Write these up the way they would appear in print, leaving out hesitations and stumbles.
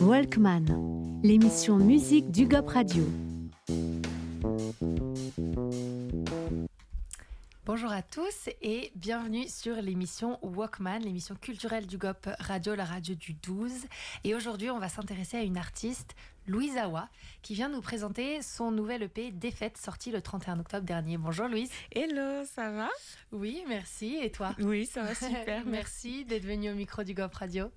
Walkman, l'émission musique du GOP Radio. Bonjour à tous et bienvenue sur l'émission Walkman, l'émission culturelle du GOP Radio, la radio du 12. Et aujourd'hui, on va s'intéresser à une artiste, Louise Awa, qui vient nous présenter son nouvel EP Défaite, sorti le 31 octobre dernier. Bonjour Louise. Hello, ça va ? Oui, merci. Et toi ? Oui, ça va super. Merci d'être venue au micro du GOP Radio.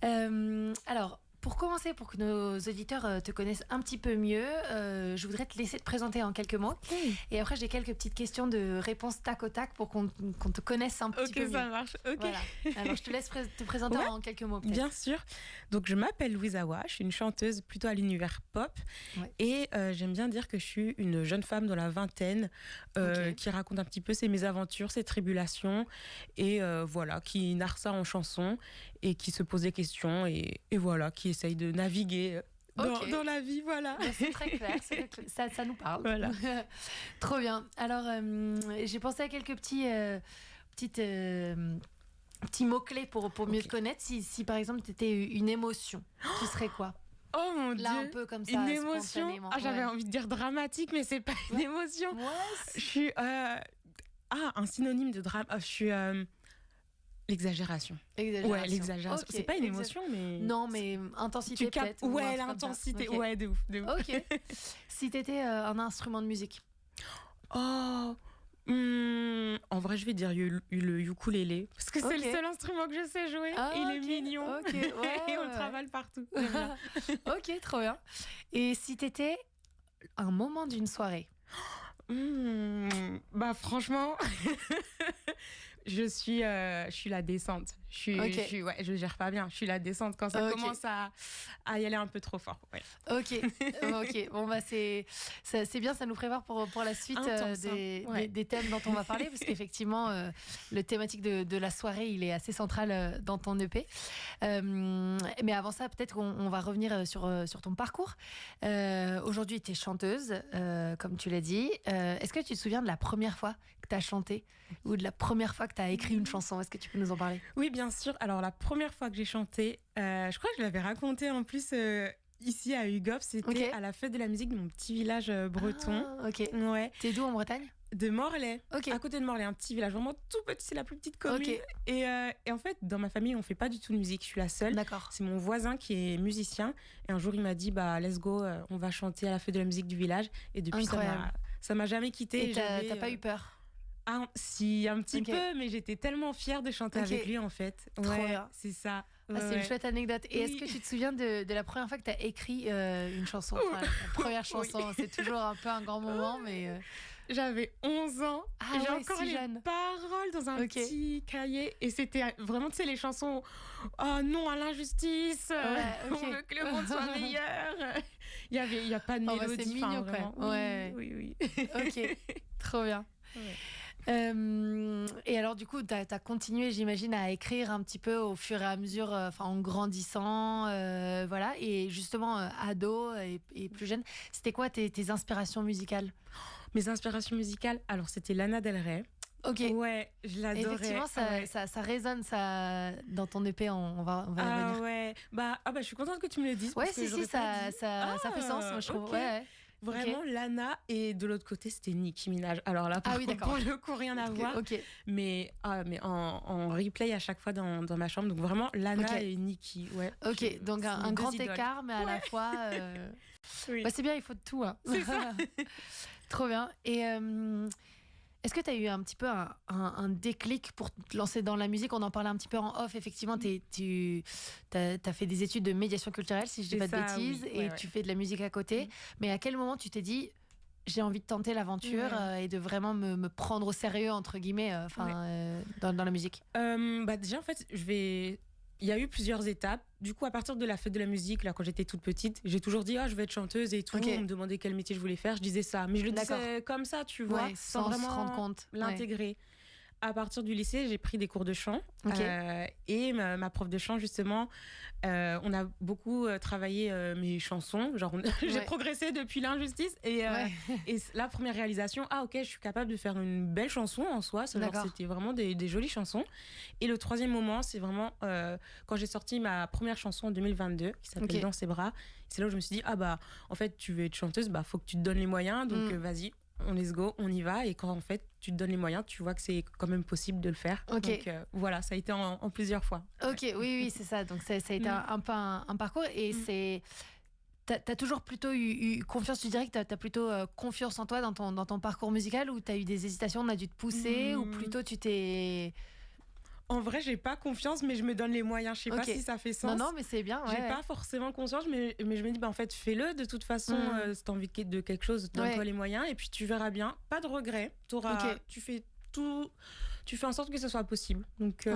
Alors, pour commencer, pour que nos auditeurs te connaissent un petit peu mieux, je voudrais te laisser te présenter en quelques mots. Oui. Et après, j'ai quelques petites questions de réponses tac au tac pour qu'on te connaisse un petit peu mieux. Ok, ça marche. Ok. Voilà. Alors, je te laisse te présenter en quelques mots, peut-être. Bien sûr. Donc, je m'appelle Louise Awa, je suis une chanteuse plutôt à l'univers pop. Ouais. Et j'aime bien dire que je suis une jeune femme dans la vingtaine qui raconte un petit peu ses mésaventures, ses tribulations. Et voilà, qui narre ça en chanson et qui se pose des questions et voilà, qui essaye de naviguer dans la vie, voilà. C'est très clair, ça nous parle. Voilà. Trop bien. Alors, j'ai pensé à quelques petits mots-clés pour mieux te connaître. Si par exemple, tu étais une émotion, tu serais quoi ? Oh mon Là, Dieu. un peu comme ça, une émotion. spontanément. J'avais envie de dire dramatique, mais c'est pas une émotion. Ouais, Je suis un synonyme de drame. Je suis l'exagération. Ouais, l'exagération. Okay. C'est pas une émotion, mais non, mais intensité peut-être. Ouais, l'intensité. Okay. Ouais, de ouf. Ok. Si t'étais un instrument de musique. En vrai, je vais dire le ukulélé parce que c'est le seul instrument que je sais jouer. Il est mignon. Ok. Ouais, et on le travaille partout. Ok, trop bien. Et si t'étais un moment d'une soirée. Bah franchement, je suis la descente. Je gère pas bien. Je suis la descente quand ça commence à y aller un peu trop fort. Ouais. Ok. Bon bah c'est bien, ça nous prépare pour la suite des thèmes dont on va parler, parce qu'effectivement le thématique de la soirée, il est assez central dans ton EP. Mais avant ça, peut-être qu'on va revenir sur ton parcours. Aujourd'hui, tu es chanteuse, comme tu l'as dit. Est-ce que tu te souviens de la première fois que tu as chanté ou de la première fois que tu as écrit une chanson ? Est-ce que tu peux nous en parler ? Oui, bien sûr. Alors, la première fois que j'ai chanté, je crois que je l'avais raconté en plus ici à UGOP, c'était à la fête de la musique de mon petit village breton. Ah, ok. Ouais. T'es d'où en Bretagne ? De Morlaix, okay. À côté de Morlaix, un petit village vraiment tout petit, c'est la plus petite commune. Okay. Et en fait, dans ma famille, on fait pas du tout de musique, je suis la seule. D'accord. C'est mon voisin qui est musicien. Et un jour, il m'a dit, let's go, on va chanter à la fête de la musique du village. Et depuis, ça m'a jamais quitté. Et t'as pas eu peur ? Si, un petit peu, mais j'étais tellement fière de chanter avec lui, en fait. Trop bien. C'est ça. C'est une chouette anecdote. Et est-ce que tu te souviens de la première fois que tu as écrit une chanson ? Enfin, la première chanson, c'est toujours un peu un grand moment, mais... J'avais 11 ans. Ah, j'ai encore les paroles dans un petit cahier. Et c'était vraiment, tu sais, les chansons « Oh non à l'injustice On veut que le monde soit meilleur !» Il y a pas de mélodie. C'est mignon, vraiment. Ouais. Oui. Ok, trop bien. Ouais. Et alors du coup t'as continué, j'imagine, à écrire un petit peu au fur et à mesure, en grandissant, voilà. Et justement ado et plus jeune, c'était quoi tes inspirations musicales ? Mes inspirations musicales, alors c'était Lana Del Rey. Ok. Ouais, je l'adorais. Effectivement, ça résonne ça dans ton EP. On va y revenir. Ouais. Je suis contente que tu me le dises. Ouais, ça fait sens, moi je trouve. Okay. Ouais. Vraiment, Lana, et de l'autre côté, c'était Nicki Minaj. Alors là, pour le coup, rien à voir. Okay. Mais en replay à chaque fois dans ma chambre. Donc vraiment, Lana et Nicki. Ouais. Ok, donc un grand écart, mais à la fois... Oui. C'est bien, il faut de tout. Hein. C'est ça. Trop bien. Et est-ce que tu as eu un petit peu un déclic pour te lancer dans la musique ? On en parlait un petit peu en off. Effectivement, tu as fait des études de médiation culturelle, si je dis pas de bêtises, et tu fais de la musique à côté. Mais à quel moment tu t'es dit, j'ai envie de tenter l'aventure et de vraiment me prendre au sérieux, entre guillemets, dans la musique ? Déjà, en fait, il y a eu plusieurs étapes. Du coup, à partir de la fête de la musique, là, quand j'étais toute petite, j'ai toujours dit je vais être chanteuse et tout. On me demandait quel métier je voulais faire, je disais ça. Mais je le disais comme ça, tu vois, sans vraiment se rendre compte. l'intégrer. À partir du lycée, j'ai pris des cours de chant. Et ma prof de chant, justement, on a beaucoup travaillé mes chansons. Genre, j'ai progressé depuis l'injustice. Et la première réalisation, je suis capable de faire une belle chanson en soi. C'était vraiment des jolies chansons. Et le troisième moment, c'est vraiment quand j'ai sorti ma première chanson en 2022, qui s'appelle Dans ses bras. C'est là où je me suis dit, en fait, tu veux être chanteuse, faut que tu te donnes les moyens. Donc, vas-y. On let's go, on y va. Et quand en fait tu te donnes les moyens, tu vois que c'est quand même possible de le faire. Donc voilà, ça a été en plusieurs fois. Oui, c'est ça. Donc ça a été un peu un parcours. Et t'as toujours plutôt eu confiance, tu dirais que t'as plutôt confiance en toi dans ton parcours musical, ou t'as eu des hésitations, on a dû te pousser, ou plutôt tu t'es... En vrai, j'ai pas confiance, mais je me donne les moyens. Je sais pas si ça fait sens. Non, mais c'est bien. J'ai pas forcément conscience, mais je me dis, en fait, fais-le. De toute façon, si t'as envie de quelque chose, donne-toi les moyens, et puis tu verras bien. Pas de regret. Tu fais tout. Tu fais en sorte que ce soit possible. Donc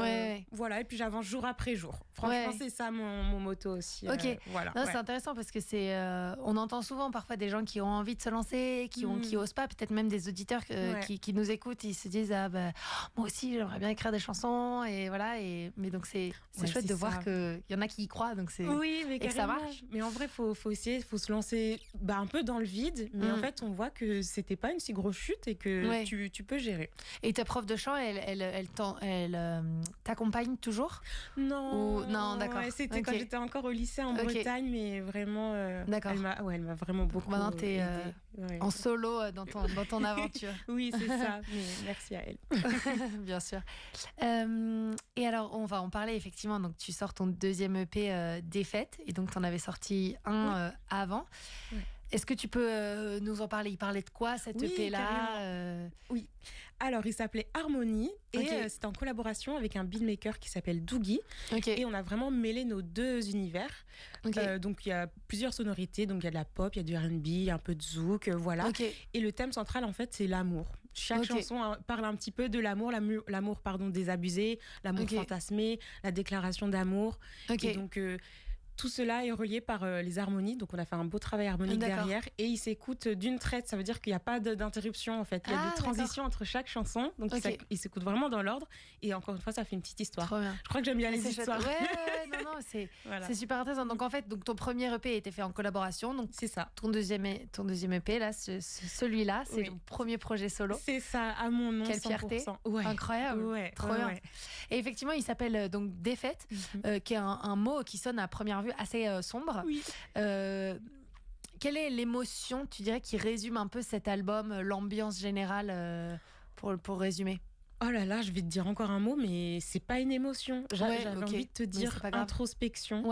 voilà, et puis j'avance jour après jour. Franchement, c'est ça mon motto aussi. Voilà. C'est intéressant parce que on entend souvent parfois des gens qui ont envie de se lancer, qui osent pas, peut-être même des auditeurs qui nous écoutent, ils se disent moi aussi j'aimerais bien écrire des chansons, et voilà. Mais donc c'est chouette de voir qu'il y en a qui y croient, donc mais que ça marche. Mais en vrai, faut essayer, faut se lancer un peu dans le vide, mais en fait on voit que c'était pas une si grosse chute et que tu peux gérer. Et ta prof de chant, elle t'accompagne toujours? Non. Non, d'accord. C'était quand j'étais encore au lycée en Bretagne, mais vraiment, elle m'a vraiment beaucoup Maintenant, t'es en solo dans ton aventure. Oui, c'est ça. Mais merci à elle. Bien sûr. Et alors, on va en parler effectivement. Donc, tu sors ton deuxième EP Défaite, et donc t'en avais sorti un avant. Est-ce que tu peux nous en parler? Il parlait de quoi, cet EP-là? Oui. Alors, il s'appelait Harmonie, et c'était en collaboration avec un beatmaker qui s'appelle Doogie. Et on a vraiment mêlé nos deux univers. Donc, il y a plusieurs sonorités. Donc, il y a de la pop, il y a du R&B, il y a un peu de zouk, voilà. Et le thème central, en fait, c'est l'amour. Chaque chanson parle un petit peu de l'amour, désabusé, l'amour fantasmé, la déclaration d'amour. Et donc... tout cela est relié par les harmonies. Donc, on a fait un beau travail harmonique derrière. Et il s'écoute d'une traite. Ça veut dire qu'il n'y a pas d'interruption, en fait. Il y a des transitions entre chaque chanson. Donc, il s'écoute vraiment dans l'ordre. Et encore une fois, ça fait une petite histoire. Trop bien. Je crois que j'aime bien les histoires. C'est super intéressant. Donc, en fait, ton premier EP a été fait en collaboration. Donc, c'est ça. Ton deuxième EP, là, celui-là, c'est ton premier projet solo. C'est ça, à mon nom. Quelle fierté. Incroyable. Trop bien. Et effectivement, il s'appelle donc Défaite, qui est un mot qui sonne à première vue assez sombre. Quelle est l'émotion, tu dirais, qui résume un peu cet album, l'ambiance générale, pour résumer? Oh là là, je vais te dire encore un mot, mais c'est pas une émotion. J'avais envie de te dire introspection.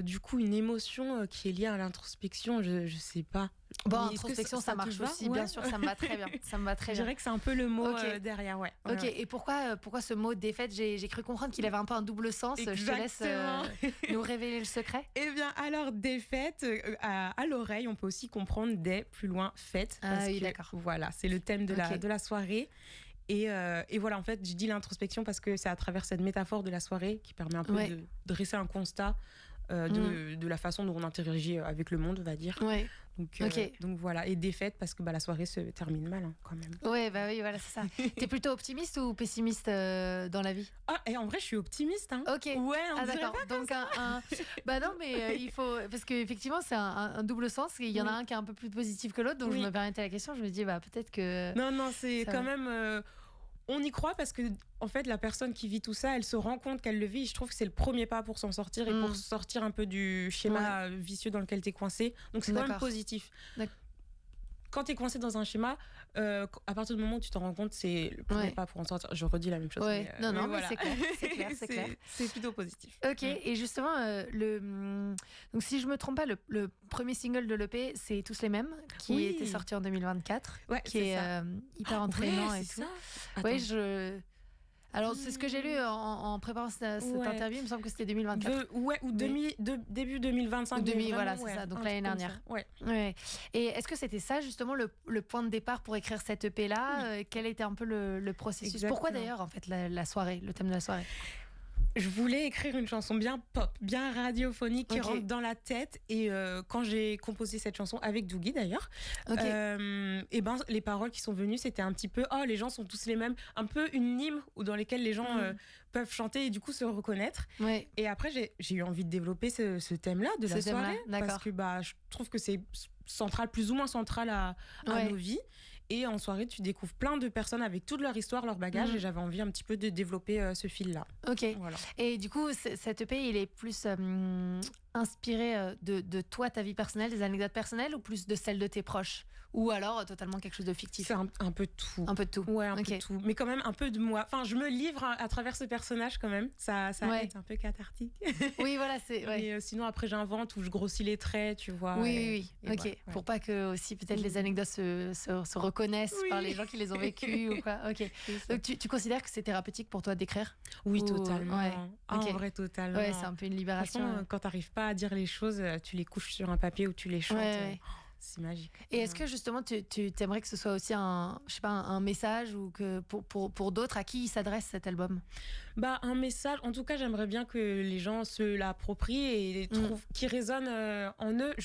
Du coup, une émotion qui est liée à l'introspection, je sais pas. Introspection, ça marche aussi, bien sûr, ça me va très bien. Je dirais que c'est un peu le mot derrière, Et pourquoi ce mot défaite? J'ai cru comprendre qu'il avait un peu un double sens. Exactement. Je te laisse nous révéler le secret. Eh bien, alors, défaite, à l'oreille, on peut aussi comprendre des plus loin fête. D'accord. Voilà, c'est le thème de la soirée. Et voilà, en fait, je dis l'introspection parce que c'est à travers cette métaphore de la soirée qui permet un peu de dresser un constat de la façon dont on interagit avec le monde, on va dire. Donc voilà, et défaite parce que la soirée se termine mal, quand même. Oui, voilà, c'est ça. T'es plutôt optimiste ou pessimiste dans la vie? Et en vrai, je suis optimiste. Ok. D'accord. Donc non, mais il faut, parce qu'effectivement, c'est un double sens. Il y en a un qui est un peu plus positif que l'autre, donc je me permettais la question. Je me dis, peut-être que. Non, c'est quand même. On y croit parce que, en fait, la personne qui vit tout ça, elle se rend compte qu'elle le vit. Je trouve que c'est le premier pas pour s'en sortir et pour sortir un peu du schéma vicieux dans lequel t'es coincé. Donc, c'est quand même positif. Quand t'es coincé dans un schéma, à partir du moment où tu t'en rends compte, c'est le premier pas pour en sortir. Je redis la même chose. Mais voilà. C'est clair. C'est plutôt positif. Et justement, donc si je me trompe pas, le premier single de l'EP, c'est Tous les mêmes, qui était sorti en 2024, qui est hyper entraînant et tout. Alors, c'est ce que j'ai lu en préparant cette interview. Il me semble que c'était 2024. Début 2025. Voilà, c'est ça. Donc l'année dernière. Et est-ce que c'était ça, justement, le point de départ pour écrire cette EP-là? Quel était un peu le processus? Exactement. Pourquoi d'ailleurs, en fait, la soirée, le thème de la soirée? Je voulais écrire une chanson bien pop, bien radiophonique, qui rentre dans la tête. Et quand j'ai composé cette chanson avec Dougie d'ailleurs, et ben les paroles qui sont venues, c'était un petit peu les gens sont tous les mêmes, un peu une hymne dans lesquelles les gens peuvent chanter et du coup se reconnaître. Ouais. Et après j'ai eu envie de développer ce thème-là de la soirée, parce que je trouve que c'est central, plus ou moins central à nos vies. Et en soirée, tu découvres plein de personnes avec toute leur histoire, leur bagage. Et j'avais envie un petit peu de développer ce fil-là. Ok. Voilà. Et du coup, cet EP, il est plus inspiré de toi, ta vie personnelle, des anecdotes personnelles, ou plus de celles de tes proches? Ou alors totalement quelque chose de fictif? C'est un peu de tout. Un peu de tout. Ouais, un peu de tout. Mais quand même un peu de moi. Enfin, je me livre à travers ce personnage quand même. Ça aide, un peu cathartique. Oui, voilà. Mais sinon, après, j'invente ou je grossis les traits, tu vois. Oui. Ok. Ouais. Pour pas que aussi peut-être les anecdotes se reconnaissent par les gens qui les ont vécues ou quoi. Ok. Donc tu considères que c'est thérapeutique pour toi d'écrire? Oui, totalement. Ouais. En vrai, totalement. Ouais, c'est un peu une libération. Quand t'arrives pas à dire les choses, tu les couches sur un papier ou tu les chantes. C'est magique. Et est-ce que justement tu aimerais que ce soit aussi un message, ou que pour d'autres, à qui il s'adresse cet album? Un message, en tout cas j'aimerais bien que les gens se l'approprient et trouvent qui résonne en eux.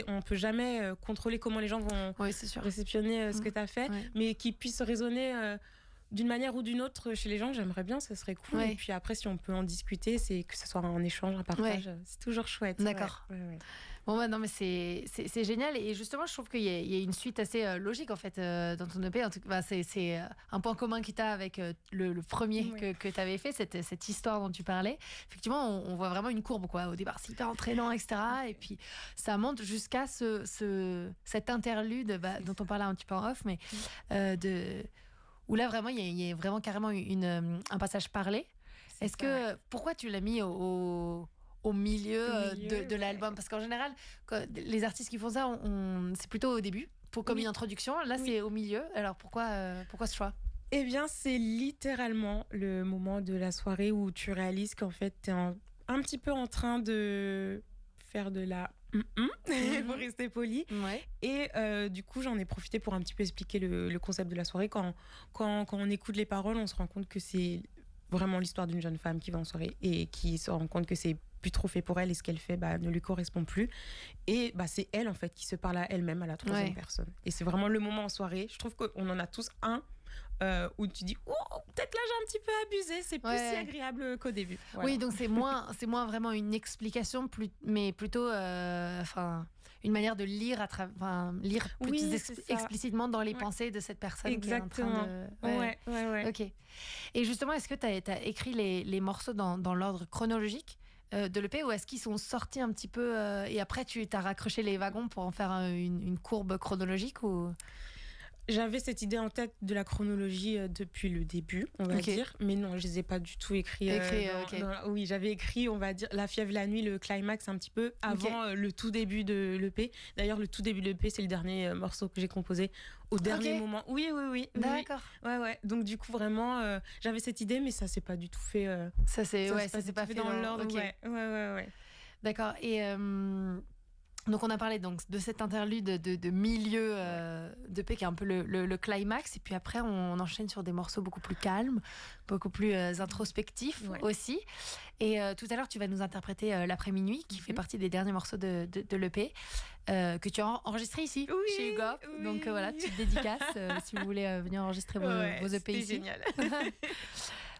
On peut jamais contrôler comment les gens vont réceptionner ce que tu as fait, mais qui puisse résonner d'une manière ou d'une autre chez les gens. J'aimerais bien, ça serait cool. Et puis après, si on peut en discuter, c'est que ce soit un échange, un partage, c'est toujours chouette. D'accord. Bon, non, mais c'est génial. Et justement, je trouve qu'il y a une suite assez logique, en fait, dans ton EP. En tout cas, c'est un point commun que tu as avec le premier que tu avais fait, cette histoire dont tu parlais. Effectivement, on voit vraiment une courbe, quoi. Au départ, c'est hyper entraînant, etc. Et puis, ça monte jusqu'à cet interlude dont on parlait un petit peu en off, mais où là, vraiment, il y a vraiment carrément un passage parlé. Pourquoi tu l'as mis au milieu de l'album? Parce qu'en général, les artistes qui font ça, c'est plutôt au début, comme une introduction. Là, c'est au milieu. Alors, pourquoi ce choix? Eh bien, c'est littéralement le moment de la soirée où tu réalises qu'en fait, t'es un petit peu en train de faire de la... pour rester poli. Et du coup, j'en ai profité pour un petit peu expliquer le concept de la soirée. Quand on écoute les paroles, on se rend compte que c'est vraiment l'histoire d'une jeune femme qui va en soirée et qui se rend compte que c'est plus trop fait pour elle et ce qu'elle fait ne lui correspond plus. Et c'est elle, en fait, qui se parle à elle-même, à la troisième personne. Et c'est vraiment le moment en soirée. Je trouve qu'on en a tous un où tu dis peut-être là j'ai un petit peu abusé, c'est plus si agréable qu'au début. Voilà. Oui, donc c'est moins vraiment une explication, mais plutôt une manière de lire lire plus explicitement dans les pensées de cette personne. Exactement. Qui est en train de... Ok. Et justement, est-ce que tu as écrit les morceaux dans l'ordre chronologique de l'EP, ou est-ce qu'ils sont sortis un petit peu et après tu as raccroché les wagons pour en faire une courbe chronologique, ou... J'avais cette idée en tête de la chronologie depuis le début, on va dire. Mais non, je les ai pas du tout écrits. Oui, j'avais écrit, on va dire, La fièvre la nuit, le climax un petit peu avant le tout début de l'EP. D'ailleurs, le tout début de l'EP, c'est le dernier morceau que j'ai composé au dernier moment. Oui. D'accord. Ouais. Donc du coup, vraiment, j'avais cette idée, mais ça s'est pas du tout fait. Ça s'est pas fait dans l'ordre. Ouais. D'accord. Et donc on a parlé de cet interlude de milieu de P qui est un peu le climax, et puis après on enchaîne sur des morceaux beaucoup plus calmes, beaucoup plus introspectifs aussi. Et tout à l'heure tu vas nous interpréter L'après-minuit, qui fait partie des derniers morceaux de l'EP que tu as enregistré ici chez Hugo. Donc voilà, petite dédicace si vous voulez venir enregistrer vos EP ici. C'est génial.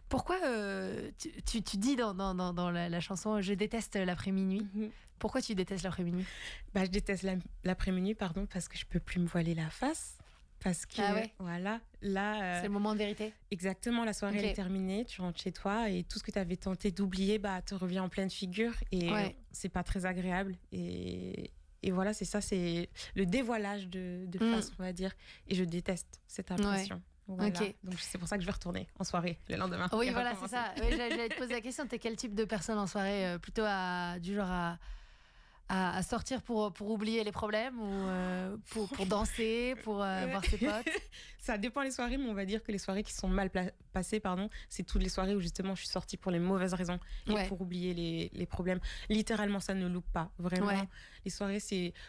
Pourquoi tu dis dans la chanson « Je déteste l'après-minuit ». Pourquoi tu détestes l'après-minuit? Je déteste l'après-minuit, parce que je peux plus me voiler la face. Parce que, voilà, là... c'est le moment de vérité. Exactement, la soirée est terminée, tu rentres chez toi et tout ce que tu avais tenté d'oublier te revient en pleine figure et c'est pas très agréable. Et voilà, c'est ça, c'est le dévoilage de face, on va dire. Et je déteste cette impression. Voilà. Donc c'est pour ça que je vais retourner en soirée le lendemain. Oui, voilà, c'est ça. J'allais te poser la question, t'es quel type de personne en soirée? Plutôt du genre à sortir pour oublier les problèmes, ou pour danser, pour voir ses potes? Ça dépend les soirées, mais on va dire que les soirées qui sont mal passées, c'est toutes les soirées où justement je suis sortie pour les mauvaises raisons et pour oublier les problèmes. Littéralement, ça ne loupe pas. Vraiment, les soirées,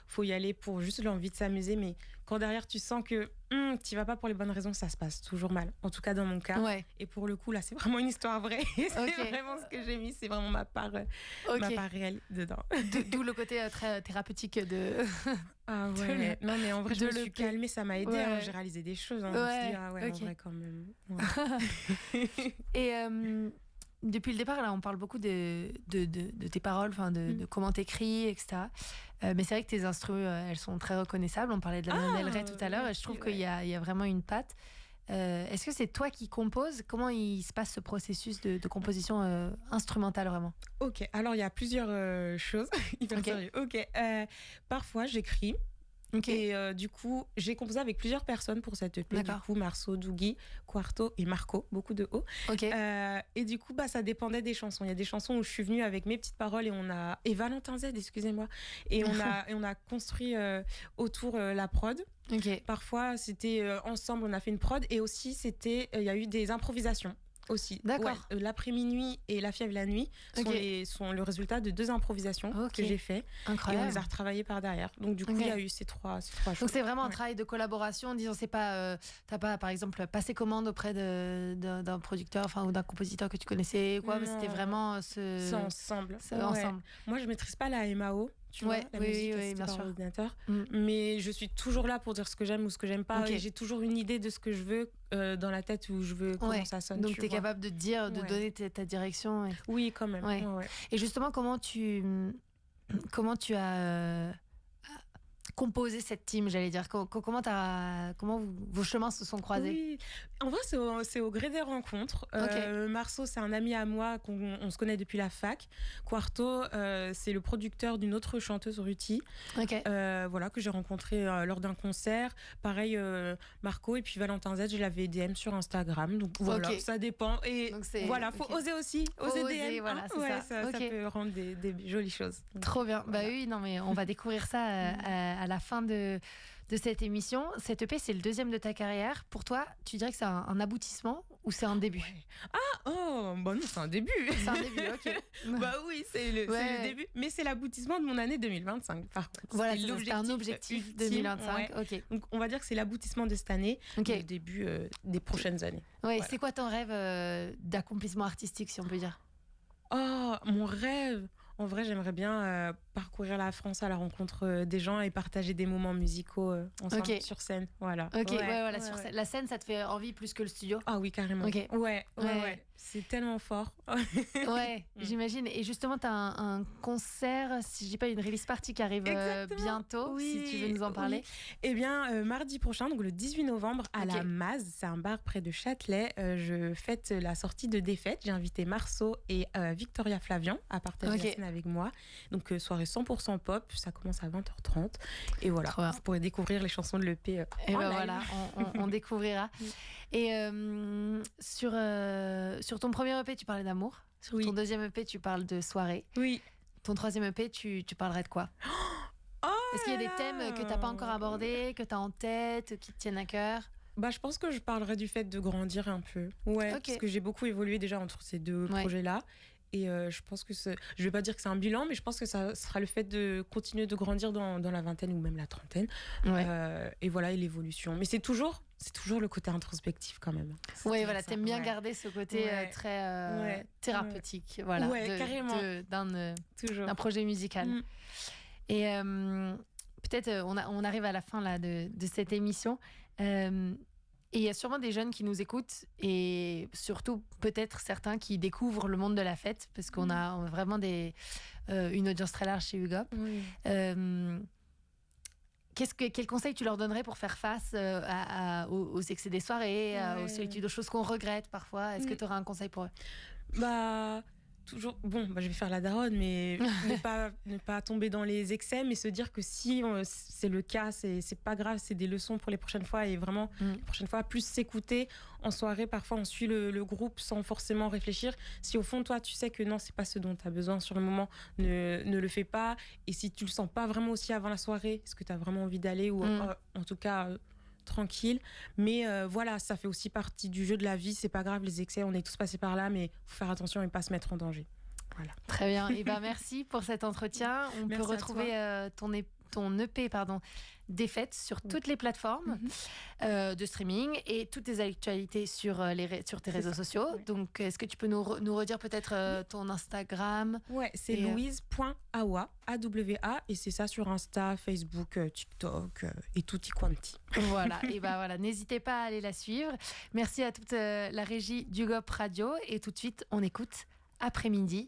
faut y aller pour juste l'envie de s'amuser, mais quand derrière tu sens que tu vas pas pour les bonnes raisons, ça se passe toujours mal. En tout cas dans mon cas. Ouais. Et pour le coup là, c'est vraiment une histoire vraie. C'est vraiment ce que j'ai mis, c'est vraiment ma part réelle dedans. D'où le côté très thérapeutique de. Ah ouais. Non mais en vrai, je me suis calmée, ça m'a aidée. Ouais. J'ai réalisé des choses. Je me suis dit en vrai quand même. Ouais. Et depuis le départ, là, on parle beaucoup de tes paroles, de comment t'écris, etc. Mais c'est vrai que tes instrus, elles sont très reconnaissables. On parlait de la Lana Del tout à l'heure, et je trouve qu'il y a vraiment une patte. Est-ce que c'est toi qui composes ? Comment il se passe ce processus de composition instrumentale, vraiment ? Ok, alors il y a plusieurs choses. Hyper sérieux. Ok, parfois j'écris. Okay. Et du coup, j'ai composé avec plusieurs personnes pour cette EP. Du coup, Marceau, Dougie, Quarto et Marco, beaucoup de O. Okay. Et du coup, ça dépendait des chansons. Il y a des chansons où je suis venue avec mes petites paroles et Valentin Z, excusez-moi. Et on a construit autour la prod. Okay. Parfois, c'était ensemble, on a fait une prod. Et aussi, il y a eu des improvisations. Aussi. D'accord. Ouais, l'après-minuit et la fièvre la nuit sont le résultat de 2 improvisations que j'ai fait. Incroyable. Et on les a retravaillées par derrière. Donc du coup, il y a eu ces trois choses. Donc c'est vraiment un travail de collaboration. Disons, c'est pas, t'as pas par exemple passé commande auprès d'un producteur, ou d'un compositeur que tu connaissais, quoi. Mais c'était vraiment c'est ensemble. Moi, je maîtrise pas la MAO. Tu vois, la musique, bien sûr. Ordinateur. Mais je suis toujours là pour dire ce que j'aime ou ce que j'aime pas. Et j'ai toujours une idée de ce que je veux dans la tête, où je veux comment ça sonne. Donc tu es capable de dire, de donner ta direction. Oui, quand même. Ouais. Et justement, comment tu as composer cette team, j'allais dire. Comment vos chemins se sont croisés? Oui, en vrai, c'est au gré des rencontres. Marceau, c'est un ami à moi, on se connaît depuis la fac. Quarto, c'est le producteur d'une autre chanteuse, Ruti, voilà, que j'ai rencontré lors d'un concert. Pareil, Marco, et puis Valentin Z, je l'avais DM sur Instagram. Donc voilà, ça dépend. Et voilà, faut oser aussi. Oser DM. Voilà, ça peut rendre des jolies choses. Donc, trop bien. Voilà. Bah oui, non, mais on va découvrir ça à la fin de cette émission. Cette EP, c'est le 2e de ta carrière. Pour toi, tu dirais que c'est un aboutissement ou c'est un début? Non, c'est un début. C'est un début, ok. Bah oui, c'est le début, mais c'est l'aboutissement de mon année 2025, par contre. Voilà, c'est un objectif 2025. Ok. Donc, on va dire que c'est l'aboutissement de cette année, le début des prochaines années. Ouais, c'est quoi ton rêve d'accomplissement artistique, si on peut dire? Mon rêve, en vrai, j'aimerais bien parcourir la France à la rencontre des gens et partager des moments musicaux ensemble sur scène. Voilà. Sur scène. La scène, ça te fait envie plus que le studio? Ah oui, carrément. Ouais. C'est tellement fort. J'imagine. Et justement, tu as un concert, si je dis pas une release party qui arrive bientôt, si tu veux nous en parler. Eh bien, mardi prochain, donc le 18 novembre, à la Maz, c'est un bar près de Châtelet, je fête la sortie de Défaite. J'ai invité Marceau et Victoria Flavian à partager la scène avec moi. Donc, soirée 100% pop, ça commence à 20h30. Et voilà, vous pourrez découvrir les chansons de l'EP. Et voilà, on découvrira. Et sur ton premier EP, tu parlais d'amour. Sur ton deuxième EP, tu parles de soirée. Oui. Ton troisième EP, tu parlerais de quoi? Est-ce qu'il y a des thèmes que tu n'as pas encore abordés, que tu as en tête, qui te tiennent à cœur? Je pense que je parlerai du fait de grandir un peu. Parce que j'ai beaucoup évolué déjà entre ces deux projets-là. Et je pense que je vais pas dire que c'est un bilan, mais je pense que ça sera le fait de continuer de grandir dans la vingtaine ou même la trentaine. Et voilà, et l'évolution. Mais c'est toujours le côté introspectif quand même. Oui, voilà, t'aimes bien garder ce côté très thérapeutique, voilà, carrément, d'un projet musical. Et peut-être on arrive à la fin là de cette émission. Et il y a sûrement des jeunes qui nous écoutent et surtout peut-être certains qui découvrent le monde de la fête parce qu'on a vraiment une audience très large chez Hugo. Quel conseil tu leur donnerais pour faire face aux excès des soirées, aux solitudes, aux choses qu'on regrette parfois? Est-ce que tu auras un conseil pour eux? Toujours, je vais faire la daronne, mais ne pas tomber dans les excès, mais se dire que si c'est le cas, c'est pas grave, c'est des leçons pour les prochaines fois, et vraiment, les prochaines fois, plus s'écouter. En soirée, parfois, on suit le groupe sans forcément réfléchir. Si au fond, toi, tu sais que non, c'est pas ce dont tu as besoin sur le moment, ne le fais pas. Et si tu le sens pas vraiment aussi avant la soirée, est-ce que tu as vraiment envie d'aller, ou en tout cas... tranquille, mais voilà, ça fait aussi partie du jeu de la vie, c'est pas grave les excès, on est tous passés par là, mais faut faire attention et pas se mettre en danger. Voilà. Très bien. Et merci pour cet entretien. On peut retrouver ton EP, Défaite sur toutes les plateformes de streaming et toutes tes actualités sur tes réseaux sociaux. Ouais. Donc, est-ce que tu peux nous redire peut-être ton Instagram? Ouais, c'est louise.awa, A-W-A, et c'est ça sur Insta, Facebook, TikTok et tutti quanti. Voilà, et voilà, n'hésitez pas à aller la suivre. Merci à toute la régie du GOP Radio, et tout de suite, on écoute Après-midi.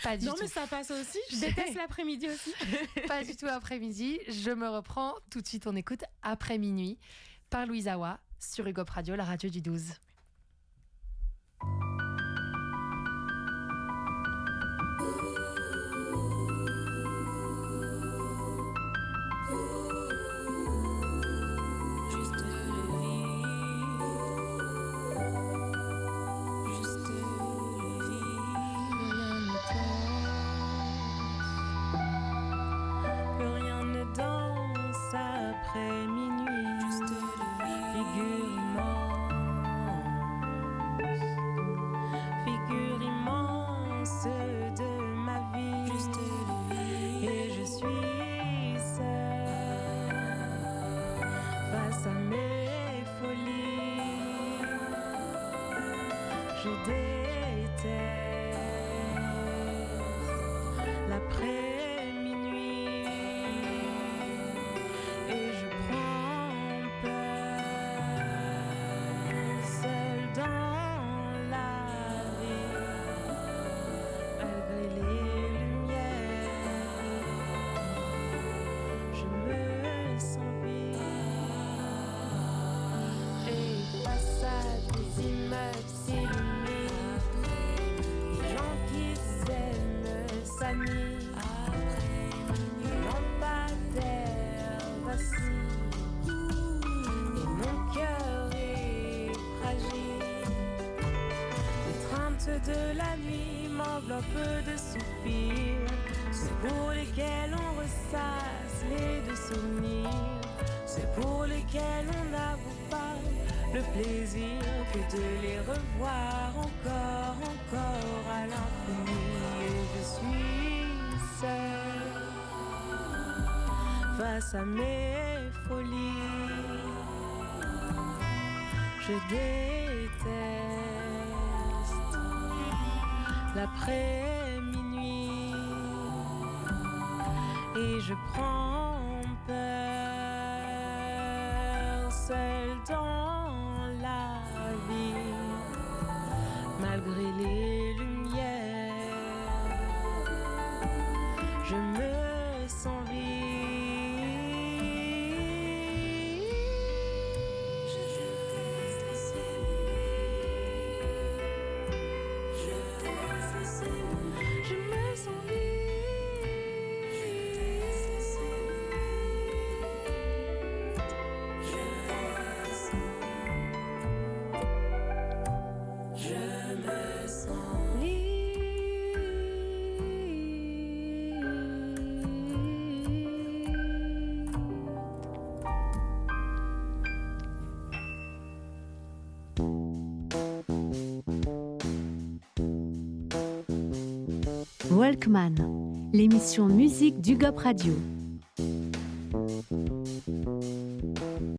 Pas du tout. Non, mais ça passe aussi. Je déteste l'après-midi aussi. Pas du tout après-midi. Je me reprends. Tout de suite, on écoute Après minuit par Louise Awa sur UGOP Radio, la radio du 12. De la nuit m'enveloppe de soupirs, ceux pour lesquels on ressasse les deux souvenirs, ceux pour lesquels on n'avoue pas le plaisir que de les revoir encore à l'infini. Et je suis seule face à mes folies. Je déteste l'après-minuit et je prends peur seule dans la vie, malgré les lumières, je me sens vide. Walkman, l'émission musique du GOP Radio.